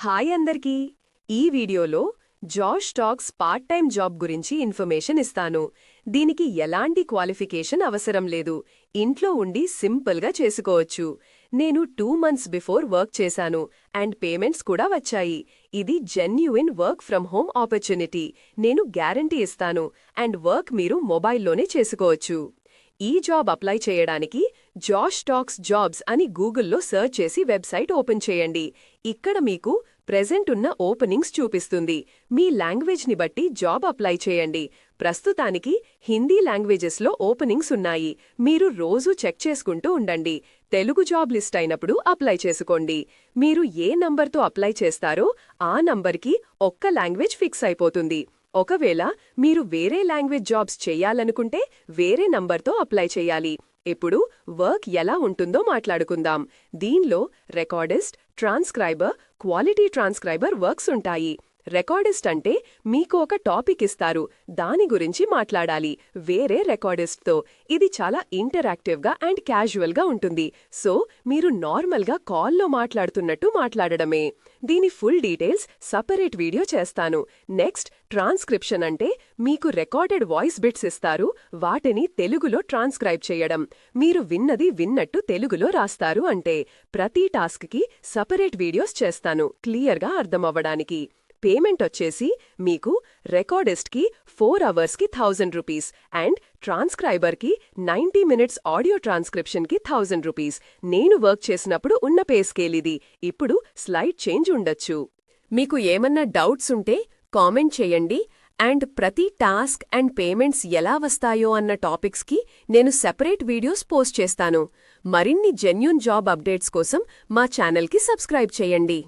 Hi అందరికీ! ఈ వీడియోలో Josh talks part time job గురించి ఇన్ఫర్మేషన్ ఇస్తాను. దీనికి ఎలాంటి క్వాలిఫికేషన్ అవసరం లేదు. ఇంట్లో ఉండి సింపుల్గా చేసుకోవచ్చు. నేను 2 months బిఫోర్ వర్క్ చేశాను అండ్ పేమెంట్స్ కూడా వచ్చాయి. ఇది genuine work from home opportunity. నేను గ్యారంటీ ఇస్తాను అండ్ వర్క్ మీరు మొబైల్లోనే చేసుకోవచ్చు. ఈ జాబ్ అప్లై చేయడానికి జాష్ టాక్స్ జాబ్స్ అని గూగుల్లో సర్చ్ చేసి వెబ్సైట్ ఓపెన్ చేయండి. ఇక్కడ మీకు ప్రెజెంట్ ఉన్న ఓపెనింగ్స్ చూపిస్తుంది. మీ లాంగ్వేజ్ని బట్టి జాబ్ అప్లై చేయండి. ప్రస్తుతానికి హిందీ లాంగ్వేజెస్లో ఓపెనింగ్స్ ఉన్నాయి. మీరు రోజూ చెక్ చేసుకుంటూ ఉండండి. తెలుగు జాబ్ లిస్ట్ అయినప్పుడు అప్లై చేసుకోండి. మీరు ఏ నంబర్తో అప్లై చేస్తారో ఆ నంబర్కి ఒక్క లాంగ్వేజ్ ఫిక్స్ అయిపోతుంది. ఒకవేళ మీరు వేరే లాంగ్వేజ్ జాబ్స్ చెయ్యాలనుకుంటే వేరే నంబర్తో అప్లై చేయాలి. ఇప్పుడు వర్క్ ఎలా ఉంటుందో మాట్లాడుకుందాం. దీనిలో రికార్డిస్ట్, ట్రాన్స్క్రైబర్, క్వాలిటీ ట్రాన్స్క్రైబర్ వర్క్స్ ఉంటాయి. రికార్డిస్ట్ అంటే మీకు ఒక టాపిక్ ఇస్తారు, దాని గురించి మాట్లాడాలి వేరే రికార్డిస్ట్తో. ఇది చాలా ఇంటరాక్టివ్గా అండ్ క్యాజువల్గా ఉంటుంది. సో మీరు నార్మల్గా కాల్లో మాట్లాడుతున్నట్టు మాట్లాడడమే. దీని ఫుల్ డీటెయిల్స్ సపరేట్ వీడియో చేస్తాను. నెక్స్ట్, ట్రాన్స్క్రిప్షన్ అంటే మీకు రికార్డెడ్ వాయిస్ బిట్స్ ఇస్తారు, వాటిని తెలుగులో ట్రాన్స్క్రైబ్ చేయడం. మీరు విన్నది విన్నట్టు తెలుగులో రాస్తారు. అంటే ప్రతి టాస్క్కి సపరేట్ వీడియోస్ చేస్తాను క్లియర్గా అర్థమవ్వడానికి. పేమెంట్ వచ్చేసి మీకు రికార్డిస్ట్కి 4 అవర్స్కి 1000 రూపీస్ అండ్ ట్రాన్స్క్రైబర్కి 90 minutes ఆడియో ట్రాన్స్క్రిప్షన్కి 1000 రూపీస్. నేను వర్క్ చేసినప్పుడు ఉన్న పే స్కేల్ ఇది. ఇప్పుడు స్లైడ్ చేంజ్ ఉండొచ్చు. మీకు ఏమన్నా డౌట్స్ ఉంటే కామెంట్ చేయండి. అండ్ ప్రతి టాస్క్ అండ్ పేమెంట్స్ ఎలా వస్తాయో అన్న టాపిక్స్కి నేను సెపరేట్ వీడియోస్ పోస్ట్ చేస్తాను. మరిన్ని జెన్యూన్ జాబ్ అప్డేట్స్ కోసం మా ఛానల్కి సబ్స్క్రైబ్ చేయండి.